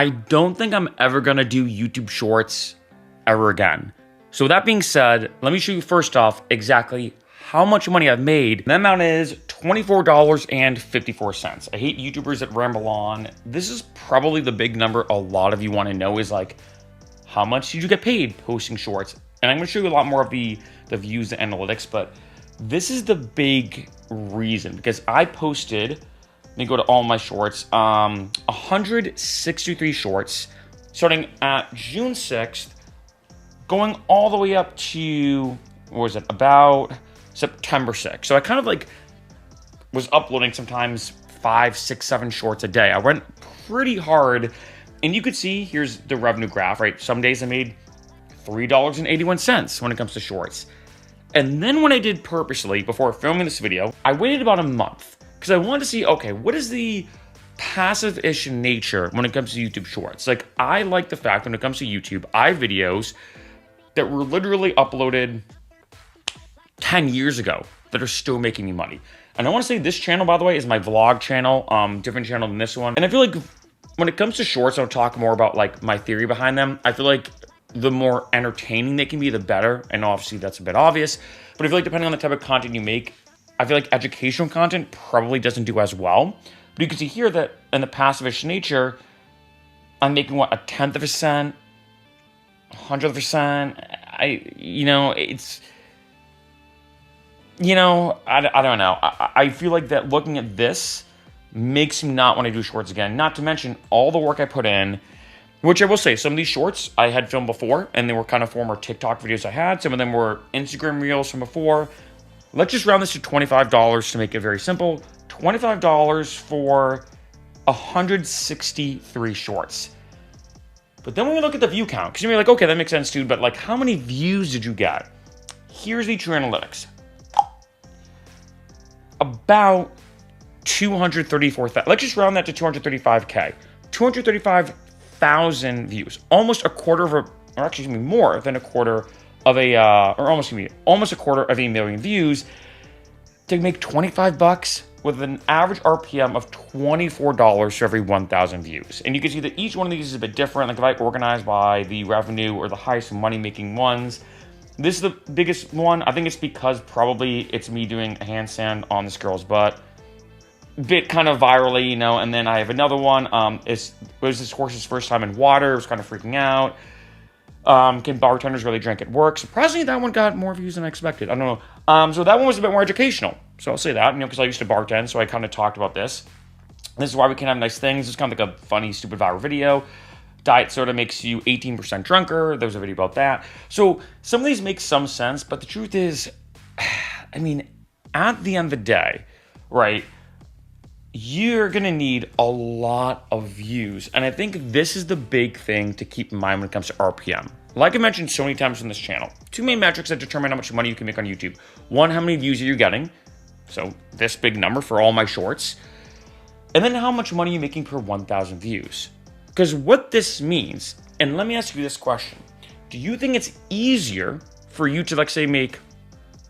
I don't think I'm ever gonna do YouTube Shorts ever again. So with that being said, let me show you first off exactly how much money I've made. The amount is $24.54. I hate YouTubers that ramble on. This is probably the big number a lot of you want to know is like, how much did you get paid posting shorts? And I'm gonna show you a lot more of the views and analytics, but this is the big reason because I posted, let me go to all my shorts, 163 shorts starting at June 6th, going all the way up to, what was it, about September 6th. So I kind of like was uploading sometimes 5, 6, 7 shorts a day. I went pretty hard, and you could see, here's the revenue graph, right? Some days I made $3.81 when it comes to shorts. And then when I did purposely, before filming this video, I waited about a month because I wanted to see, okay, what is the passive-ish nature when it comes to YouTube Shorts? Like, I like the fact when it comes to YouTube, I have videos that were literally uploaded 10 years ago that are still making me money. And I want to say this channel, by the way, is my vlog channel, different channel than this one. And I feel like when it comes to shorts, I'll talk more about like my theory behind them. I feel like the more entertaining they can be, the better. And obviously that's a bit obvious, but I feel like depending on the type of content you make, I feel like educational content probably doesn't do as well. But you can see here that in the passive-ish nature, I'm making what, 1/10 of a cent, 100th of a cent. It's, I don't know. I feel like that looking at this makes me not want to do shorts again. Not to mention all the work I put in, which I will say, some of these shorts I had filmed before, and they were kind of former TikTok videos I had. Some of them were Instagram reels from before. Let's just round this to $25 to make it very simple. $25 for 163 shorts. But then when we look at the view count, because you're like, okay, that makes sense, dude, but like, how many views did you get? Here's the true analytics. About 234,000. Let's just round that to 235K. 235,000 views. Almost a quarter of a, or actually more than a quarter of a, almost a quarter of a million views to make $25 with an average RPM of $24 for every 1,000 views. And you can see that each one of these is a bit different. Like if I organize by the revenue or the highest money-making ones, this is the biggest one. I think it's because probably it's me doing a handstand on this girl's butt. Bit kind of virally, and then I have another one. It was this horse's first time in water. It was kind of freaking out. Can bartenders really drink at work? Surprisingly, that one got more views than I expected. I don't know. So that one was a bit more educational. So I'll say that, because I used to bartend, so I kind of talked about this. This is why we can have nice things. It's kind of like a funny, stupid viral video. Diet soda makes you 18% drunker. There was a video about that. So some of these make some sense, but the truth is, at the end of the day, right, you're going to need a lot of views. And I think this is the big thing to keep in mind when it comes to RPM. Like I mentioned so many times on this channel, 2 main metrics that determine how much money you can make on YouTube. One, how many views are you getting? So this big number for all my shorts. And then how much money are you making per 1,000 views? Because what this means, and let me ask you this question. Do you think it's easier for you to, like, say, make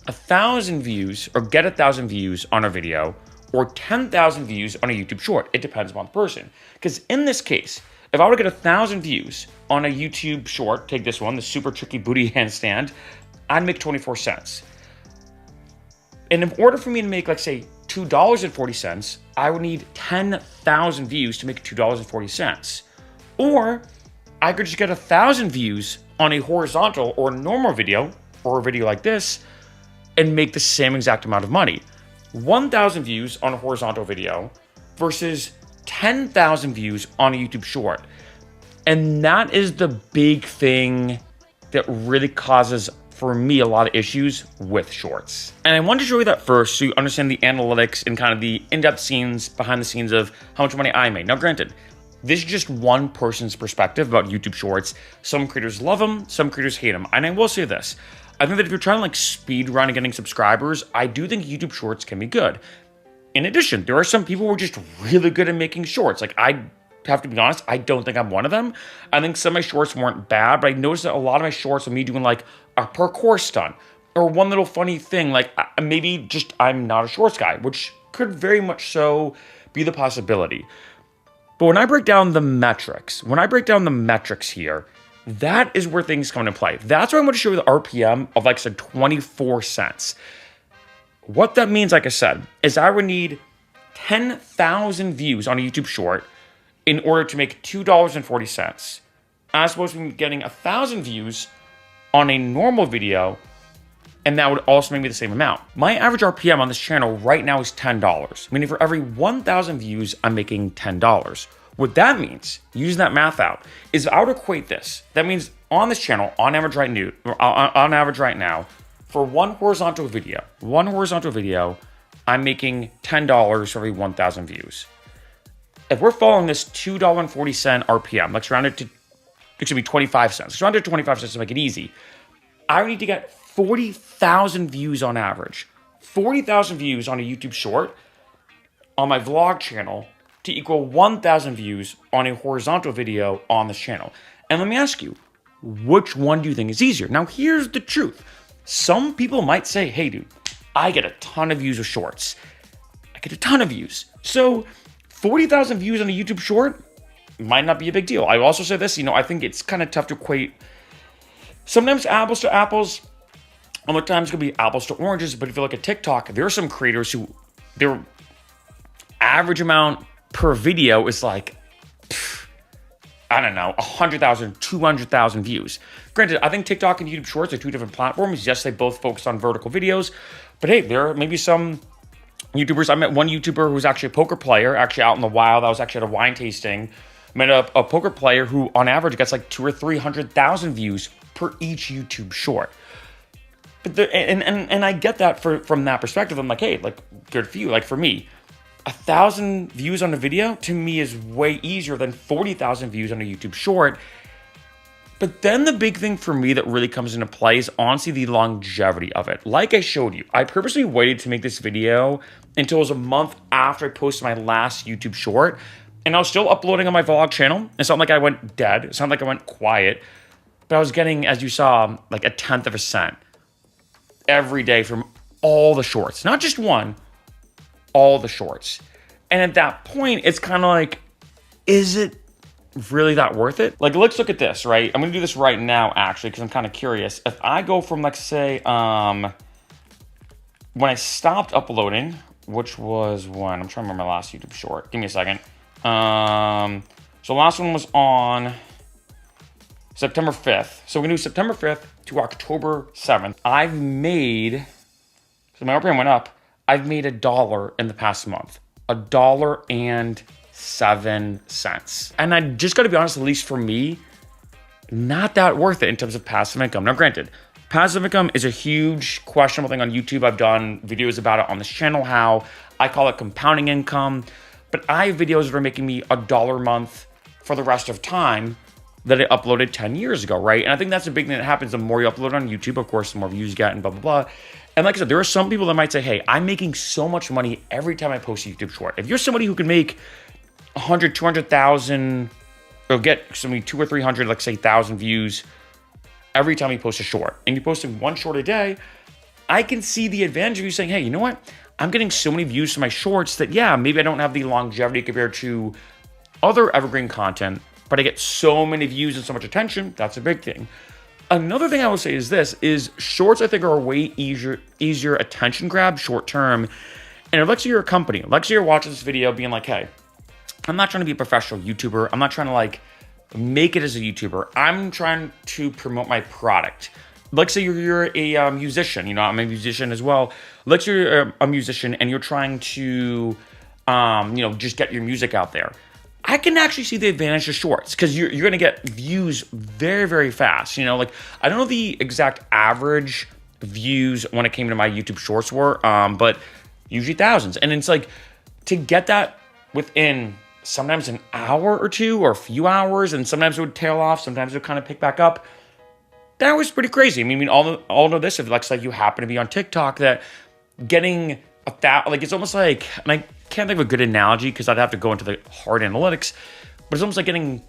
1,000 views or get 1,000 views on a video or 10,000 views on a YouTube short? It depends upon the person. Because in this case, if I were to get 1,000 views on a YouTube short, take this one, the super tricky booty handstand, I'd make 24 cents. And in order for me to make, like, say, $2.40, I would need 10,000 views to make $2.40. Or I could just get 1,000 views on a horizontal or normal video, or a video like this, and make the same exact amount of money. 1,000 views on a horizontal video versus 10,000 views on a YouTube short. And that is the big thing that really causes, for me, a lot of issues with shorts. And I wanted to show you that first so you understand the analytics and kind of the in-depth scenes behind the scenes of how much money I made. Now, granted, this is just one person's perspective about YouTube shorts. Some creators love them, some creators hate them. And I will say this, I think that if you're trying to like speed run and getting subscribers, I do think YouTube shorts can be good. In addition, there are some people who are just really good at making shorts. Like, I have to be honest, I don't think I'm one of them. I think some of my shorts weren't bad, but I noticed that a lot of my shorts are me doing like a parkour stunt or one little funny thing. Like maybe just I'm not a shorts guy, which could very much so be the possibility. But when I break down the metrics, here, that is where things come into play. That's why I'm going to show you the RPM of, like I said, 24 cents. What that means, like I said, is I would need 10,000 views on a YouTube short in order to make $2.40. As opposed to getting 1,000 views on a normal video, and that would also make me the same amount. My average RPM on this channel right now is $10, meaning for every 1,000 views, I'm making $10. What that means, using that math out, is I would equate this. That means on this channel, on average right now, for one horizontal video, I'm making $10 for every 1,000 views. If we're following this $2.40 RPM, let's round it to, 25 cents. Let's round it to 25 cents to make it easy. I would need to get 40,000 views on average. 40,000 views on a YouTube short on my vlog channel to equal 1,000 views on a horizontal video on this channel. And let me ask you, which one do you think is easier? Now, here's the truth. Some people might say, hey, dude, I get a ton of views with shorts. I get a ton of views. So 40,000 views on a YouTube short might not be a big deal. I also say this, I think it's kind of tough to equate sometimes apples to apples. Other times it could be apples to oranges. But if you look at TikTok, there are some creators who their average amount per video is like, I don't know, 100,000, 200,000 views. Granted, I think TikTok and YouTube Shorts are two different platforms. Yes, they both focus on vertical videos. But hey, there are maybe some YouTubers. I met one YouTuber who was actually a poker player, actually out in the wild. I was actually at a wine tasting. Met a poker player who on average gets like 200,000 or 300,000 views per each YouTube short. But and I get that from that perspective. I'm like, hey, like good for you. Like for me, 1,000 views on a video to me is way easier than 40,000 views on a YouTube short. But then the big thing for me that really comes into play is honestly the longevity of it. Like I showed you, I purposely waited to make this video until it was a month after I posted my last YouTube short. And I was still uploading on my vlog channel. It's not like I went dead. It's not like I went quiet. But I was getting, as you saw, like 1/10 of a cent every day from all the shorts. Not just one, all the shorts. And at that point, it's kind of like, is it really that worth it? Like, let's look at this, right? I'm going to do this right now, actually, because I'm kind of curious. If I go from, let's say, when I stopped uploading, which was when? I'm trying to remember my last YouTube short. Give me a second. So the last one was on September 5th. So we're going to do September 5th to October 7th. I've made, so my RPM went up. I've made $1 in the past month. $1.07. And I just got to be honest, at least for me, not that worth it in terms of passive income. Now, granted, passive income is a huge questionable thing on YouTube. I've done videos about it on this channel, how I call it compounding income. But I have videos that are making me $1 a month for the rest of time that I uploaded 10 years ago, right? And I think that's a big thing that happens. The more you upload on YouTube, of course, the more views you get and blah, blah, blah. And like I said, there are some people that might say, hey, I'm making so much money every time I post a YouTube short. If you're somebody who can make 100, 200,000 or get somebody 200 or 300, let's say 1,000 views every time you post a short, and you're posting one short a day, I can see the advantage of you saying, hey, you know what? I'm getting so many views from my shorts that, yeah, maybe I don't have the longevity compared to other evergreen content, but I get so many views and so much attention. That's a big thing. Another thing I would say is this, is shorts I think are a way easier attention grab short term. And if let's say you're a company, let's say you're watching this video being like, hey, I'm not trying to be a professional YouTuber. I'm not trying to like make it as a YouTuber. I'm trying to promote my product. Let's say you're a musician, I'm a musician as well. Let's say you're a musician and you're trying to, just get your music out there. I can actually see the advantage of shorts because you're going to get views very, very fast. Like I don't know the exact average views when it came to my YouTube shorts were, but usually thousands. And it's like to get that within sometimes an hour or two or a few hours, and sometimes it would tail off, sometimes it would kind of pick back up. That was pretty crazy. I mean, all of this, if like you happen to be on TikTok, that getting it's almost like, and I can't think of a good analogy because I'd have to go into the hard analytics, but it's almost like getting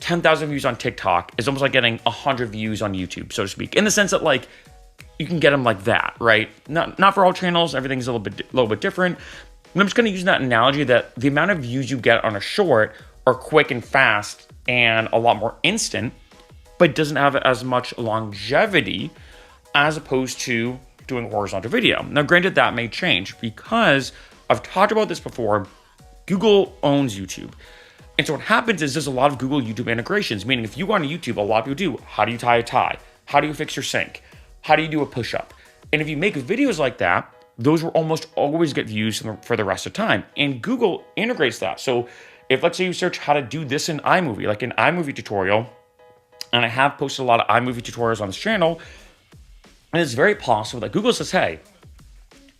10,000 views on TikTok is almost like getting 100 views on YouTube, so to speak, in the sense that like you can get them like that, right? Not for all channels. Everything's a little bit different. And I'm just going to use that analogy that the amount of views you get on a short are quick and fast and a lot more instant, but doesn't have as much longevity as opposed to doing horizontal video. Now, granted, that may change because I've talked about this before. Google owns YouTube. And so what happens is there's a lot of Google YouTube integrations, meaning if you go on YouTube, a lot of people do, how do you tie a tie? How do you fix your sync? How do you do a push-up? And if you make videos like that, those will almost always get views for the rest of the time. And Google integrates that. So if, let's say you search how to do this in iMovie, like an iMovie tutorial, and I have posted a lot of iMovie tutorials on this channel, and it's very possible that Google says, hey,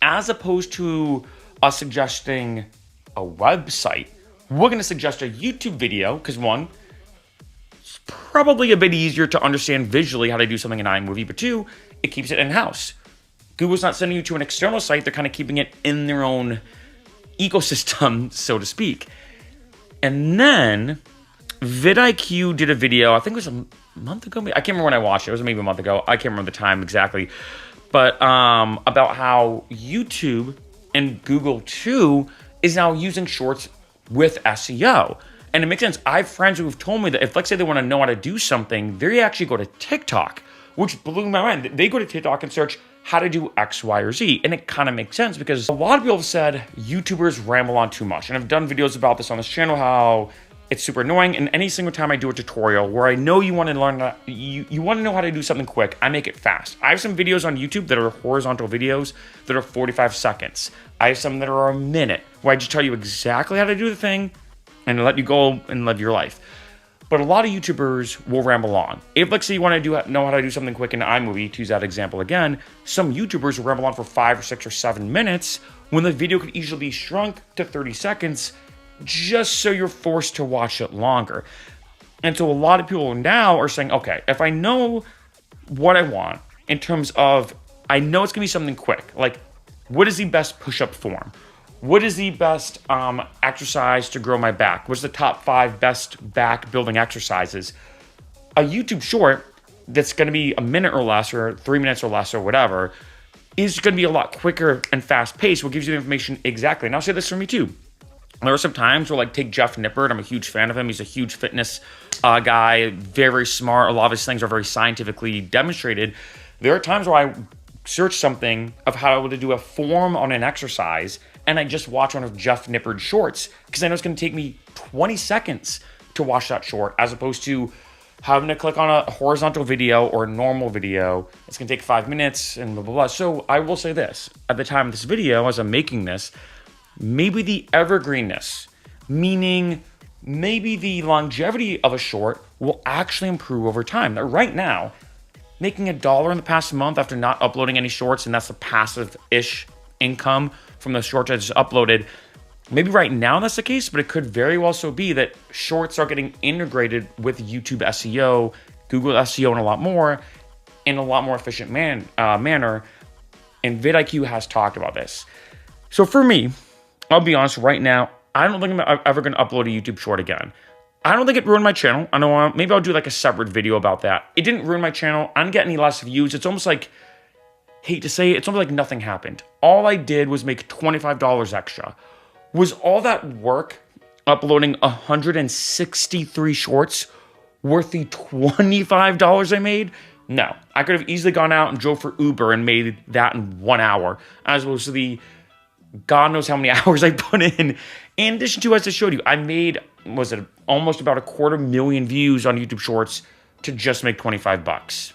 as opposed to us suggesting a website, we're going to suggest a YouTube video because one, it's probably a bit easier to understand visually how to do something in iMovie, but two, it keeps it in-house. Google's not sending you to an external site. They're kind of keeping it in their own ecosystem, so to speak. And then vidIQ did a video, I think it was a month ago. I can't remember when I watched it. It was maybe a month ago. I can't remember the time exactly. But about how YouTube and Google too is now using shorts with SEO. And it makes sense. I have friends who have told me that if, let's say, they want to know how to do something, they actually go to TikTok, which blew my mind. They go to TikTok and search how to do X, Y, or Z. And it kind of makes sense because a lot of people have said YouTubers ramble on too much. And I've done videos about this on this channel, how it's super annoying. And any single time I do a tutorial where I know you want to learn, you want to know how to do something quick, I make it fast. I have some videos on YouTube that are horizontal videos that are 45 seconds. I have some that are a minute where I just tell you exactly how to do the thing and let you go and live your life. But a lot of YouTubers will ramble on. If, let's say, you want to know how to do something quick in iMovie, to use that example again, some YouTubers will ramble on for 5 or 6 or 7 minutes when the video could easily be shrunk to 30 seconds just so you're forced to watch it longer. And so a lot of people now are saying, okay, if I know what I want in terms of, I know it's going to be something quick, like what is the best push-up form? What is the best exercise to grow my back? What's the top 5 best back building exercises? A YouTube short that's going to be a minute or less or 3 minutes or less or whatever is going to be a lot quicker and fast paced, what gives you the information exactly. And I'll say this for me too. There are some times where, like, take Jeff Nippert. I'm a huge fan of him. He's a huge fitness guy, very smart. A lot of his things are very scientifically demonstrated. There are times where I search something of how to do a form on an exercise, and I just watch one of Jeff Nippert's shorts because I know it's going to take me 20 seconds to watch that short, as opposed to having to click on a horizontal video or a normal video. It's going to take 5 minutes and blah, blah, blah. So I will say this. At the time of this video, as I'm making this, maybe the evergreenness, meaning maybe the longevity of a short will actually improve over time. Now, right now, making $1 in the past month after not uploading any shorts, and that's the passive-ish income from the shorts I just uploaded. Maybe right now that's the case, but it could very well so be that shorts are getting integrated with YouTube SEO, Google SEO, and a lot more in a lot more efficient manner. And vidIQ has talked about this. So for me, I'll be honest, right now, I don't think I'm ever going to upload a YouTube short again. I don't think it ruined my channel. I know maybe I'll do like a separate video about that. It didn't ruin my channel. I didn't get any less views. It's almost like, hate to say it, it's almost like nothing happened. All I did was make $25 extra. Was all that work uploading 163 shorts worth the $25 I made? No. I could have easily gone out and drove for Uber and made that in 1 hour, as opposed to the God knows how many hours I put in. In addition to, as I showed you, I made, was it almost about 250,000 views on YouTube Shorts to just make $25.